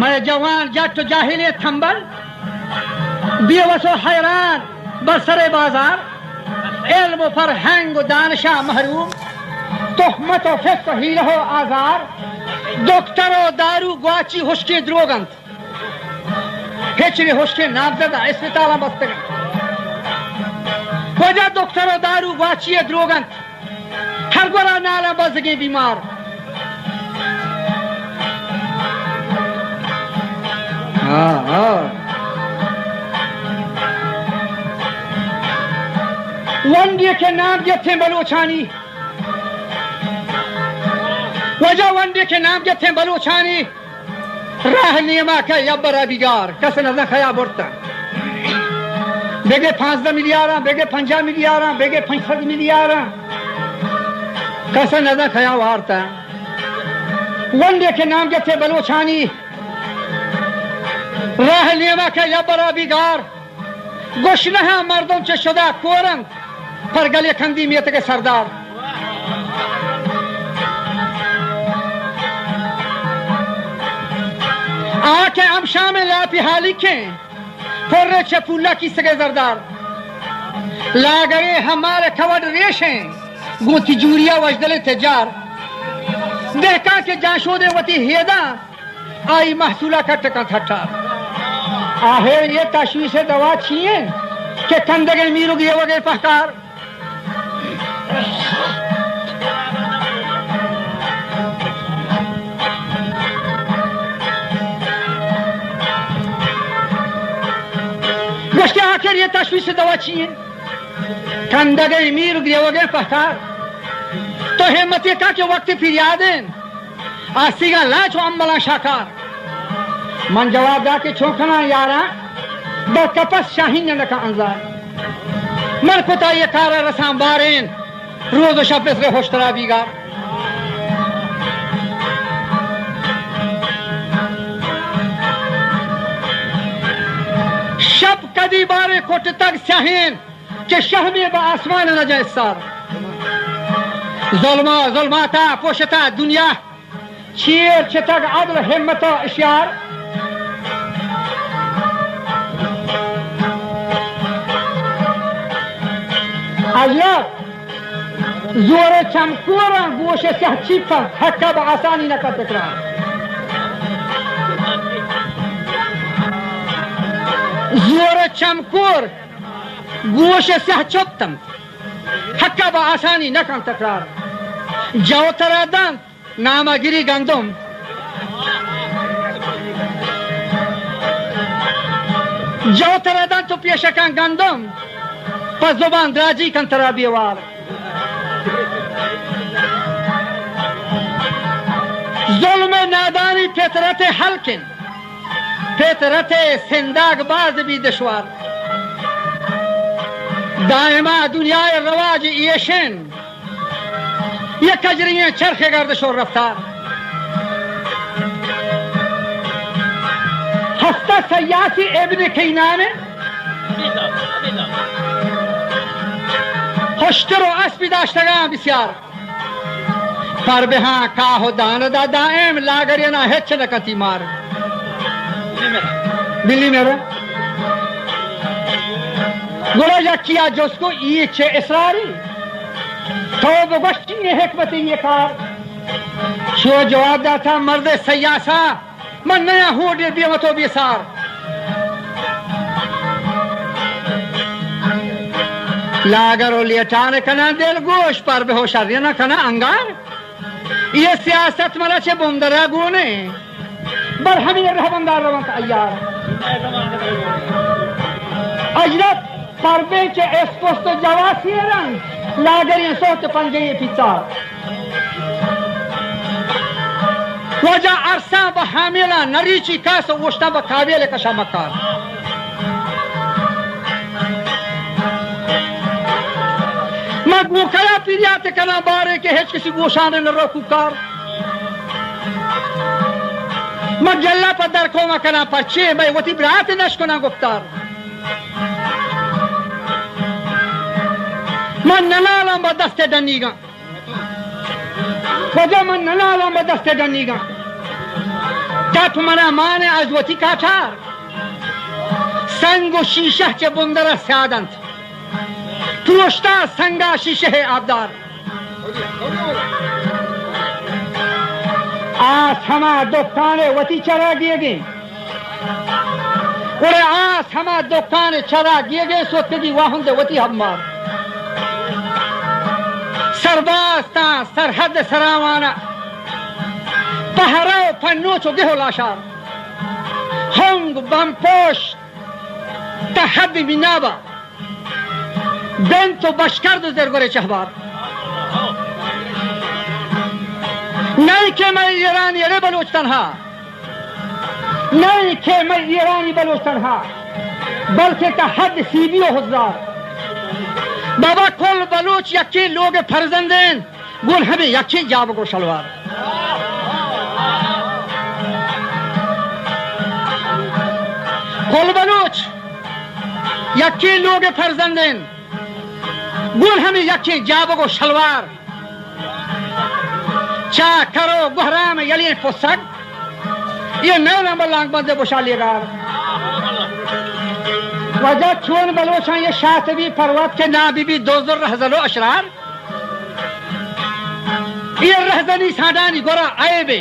मैं जवान जट जाहिल थंबल बेवसो हैरान बसरे बाजार इल्म फरहंग दानशा महरूम तोहमत फिस्क हीरो आजार डॉक्टरो दारू ग्वाची हुश्के द्रोगंत हेचरे हुश्के नाबजदा अस्पताल बस्तगन वजह डॉक्टरो दारू ग्वाची द्रोगंत हर गोरा नाला बजगे बीमार वंडे के नाम जथे बलोचानी वजह वंडे के नाम जथे बलोचानी राह नियमा का यब्बरा बिगार कस नजर खया बोरता बेगे 5 मिलियारा बेगे 50 मिलियारा बेगे 65 मिलियारा कस नजर खया वारता वंडे के नाम जथे बलोचानी राह नियमा का यब्बरा बिगार गोशनहा मर्दों चे शुदा कोरंग पर गले खंदी मियत के सरदार आके हम शामिल लापी हाली के फर्रे चपुल्ला की सगे जरदार लागरे हमारे खवड रेशे गोती जूरिया वजदले तजार देखा के जाशोदे वती हेदा आई महसूला का टका ठट्ठा आहे ये तशवीश दवा छिए के कंदगे मीरू गे वगे पहकार गश्ते आखिर ये तशवीश दवा छिए कंदगे मीरू गे वगे पहकार तो हिम्मत का के वक्त फिर यादें आसीगा लाचो अम्बला शाकार मन जवाब दा के छोखना यारा बकपस शाहीन न का अंजार मर कोता ये कारा रसां बारेन रोज शब से होशतरा बीगा शब कदी बारे कोट तक शाहीन के शह में बा आसमान न जाए सार जुल्मा जुल्माता पोशता दुनिया चीर चितक अदल हिम्मत इशार जोर चमकोरा गोशे से छिपा हक्का आसानी न कर तकरार जोर चमकोर गोशे से चुपतम हक्का आसानी न कर तकरार जवतरादन नामागिरी गंदम जवतरादन तो पेशकान गंदम पर जुबान दराजी कन तराबीवार जुल्म नादानी फितरत हल्किन फितरत सिंदाग बाज भी दुश्वार दायमा दुनिया रवाज येशन ये कजरियां चरखे गर्दिश और रफ्तार हस्ता सयासी इब्न खैनान खुशतरो अस्पी दाश्तगां बिस्यार पर बेहा काहो दान दा दाएम लागरे ना हेच न कती मार बिल्ली मेरा गुरा या किया जोसको ये छे इसरारी तो बगश्ती ये हिकमती ये कार शो जवाब दा था मर्द सयासा मन नया हो दे बेमतो बेसार लागरो लेटान कना दिल गोश पर बेहोशारी ना कना अंगार ये सियासत मला छे बुमदरा गुने बर हमी रहबंदार रवंत अयार अजरत परबे के एस्पोस्तो जवासीरन लागरी सोत पंजे पिता वजा अरसा बहामिला नरीची कास वोष्टा बकाबेले कशामकार मुखला पीरियाते कना बारे के हेच किसी गोशाने न रोकू कार मजल्ला पर दरको में कना पर्चे मैं वती ब्रात नश ना गुफ्तार मन नलाला बदस्ते डनीगा वजह मन नलाला बदस्ते डनीगा گپ منه مان از وتی کاتر سنگ و شیشه چه بندر سیادند پروشتا سنگا شیشه آبدار آس همه دکان وتی چرا گیه گی اور آس همه دکان چرا گیه گی سوتگی واهنده وتی همار سرباستا سرحد سراوانا پهرا و پنوچ و گه و لاشار هنگ بمپوش تحبی بینابا بنت و بشکرد و زرگور چهبار نہیں کہ میں ایرانی ارے بلوچ تنہا نہیں کہ میں ایرانی بلوچ تنہا بلکہ کا حد سیبی و حضار بابا کل بلوچ یکی لوگ فرزندین گل ہمیں یکی جاب کو شلوار کل بلوچ یکی لوگ فرزندین گل ہمیں یکی جاب کو شلوار چا کرو گهرام یلی فسق یہ نو نمبر لانگ بندے بشالی گار وجہ چون بلوچان یہ شاطبی پروت کے نابی بھی دوزر رہزل و اشرار یہ رہزنی سادانی گورا آئے بے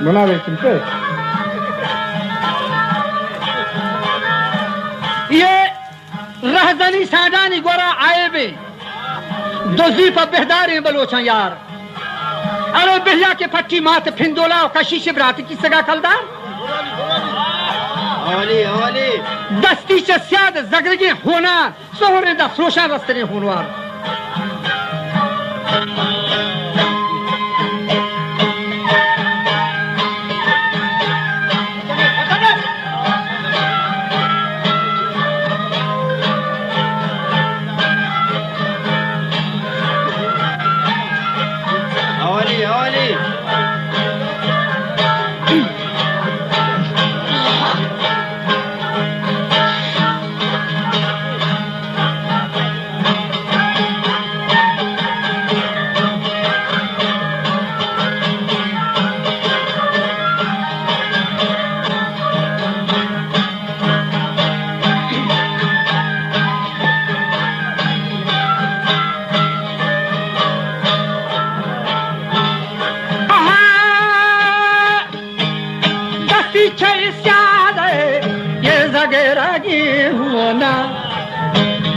بناوے چنپے یہ رہزنی سادانی گورا آئے بے دوزی پا بہداری بلوچان یار ارے بہیا کے پٹی مات پھندولا و کشیش براتی کی سگا کلدار حوالی دستی چه سیاد زگرگی ہونا سہورے دا فروشان رستنی ہونوار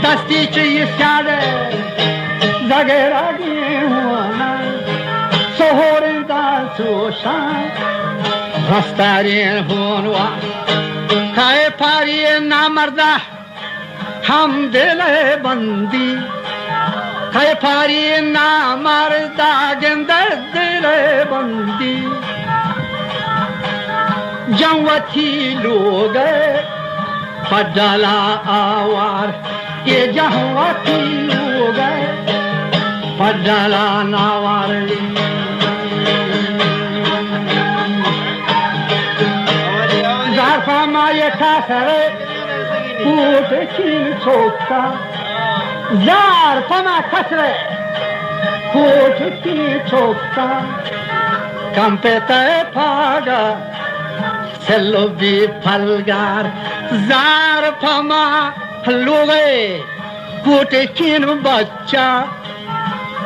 دستی چی سیاده زگرگی ہونا سہورندا سوشان رستارین ہونوا کھائے پاری نامردہ ہم دل بندی کھائے پاری نامردہ گندر دل بندی جنوتی لوگ پڈالا آوار یہ جہواتی لوگ پڈالا ناوار زارفا مایه کاسر پوت چین چوکتا زارفا ما کسر پوت چین چوکتا کمپیتا پاگا سلو بی پھلگار زارفا ما لوگے پوتے چین بچہ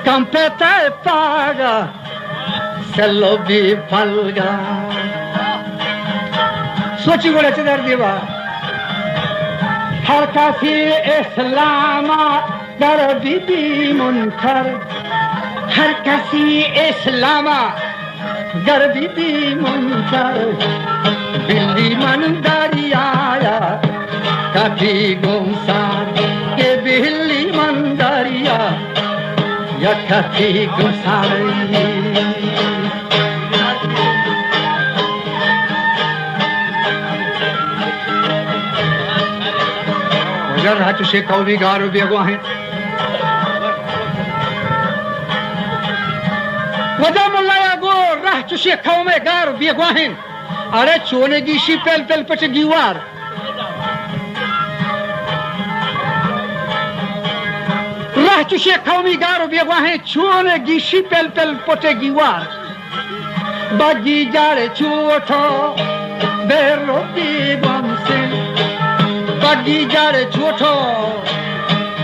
کمپیتا پاگا سلو بھی پھلگا سوچی گوڑے چدر دیوا ہر کسی اسلاما در بی بی منکر ہر کسی اسلاما در بی بی منکر بلی من داری آیا کافی گمسار یہ بلی من داریا یا کافی گمسار اگر ہاتھ سے قومی گارو بیگو ہیں وجہ ملا یا گو راہ چوشی قومی گارو بیگو ہیں ارے چونے گیشی پل پل پچ گیوار چوشی قومیگار و بیگواه چون گیشی پل پل پوته گیوار بگی جاره چوتو برو بیگوام سن بگی جاره چوتو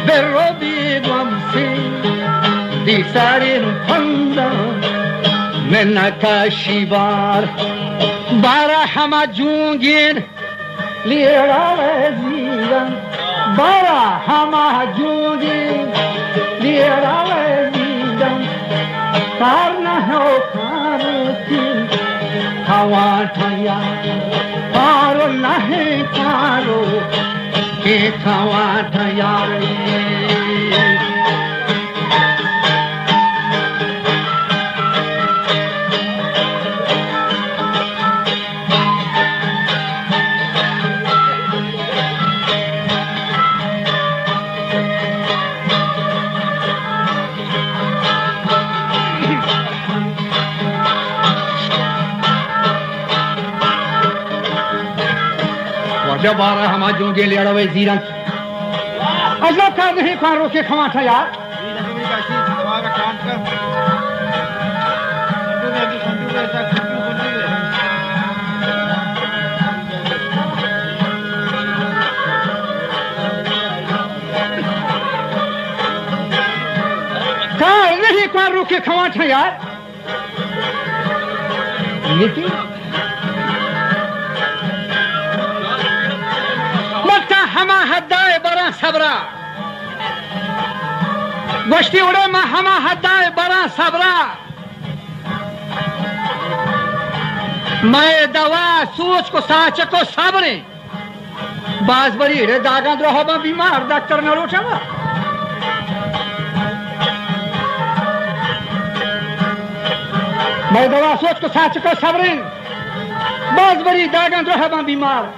برو بیگوام سن دی سارین پندا من نکاشی بار بارا همه جونگین لیرا وزیرم بارا همه جونگین لیرا وزیرم کار نهو کاروتین هوا تایا کارو نه کارو که هوا تایا जब बारह हम आज जोगे ले अड़वे जीरन अल्लाह का नहीं कौन रोके खवा था यार कौन नहीं कौन रोके खवा था यार लेकिन हमा हद्दाए बरा सबरा गोश्ती उड़े में हमा हद्दाए बरा सबरा मैं दवा सोच को साच को साबरे बाज बरी रे दागा द्रोह में बीमार डॉक्टर न रोचा मैं दवा सोच को साच को साबरे बाज बरी दागा द्रोह में बीमार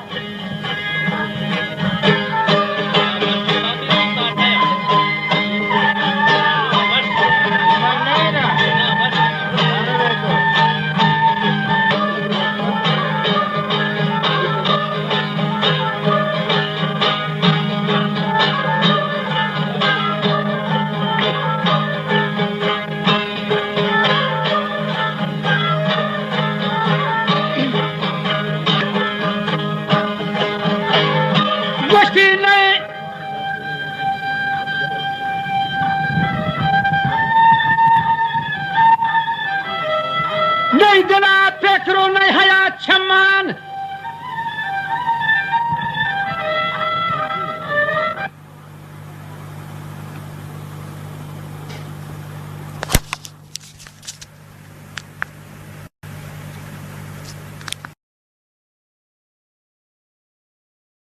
नहीं दिला पेकरो नहीं हया छमान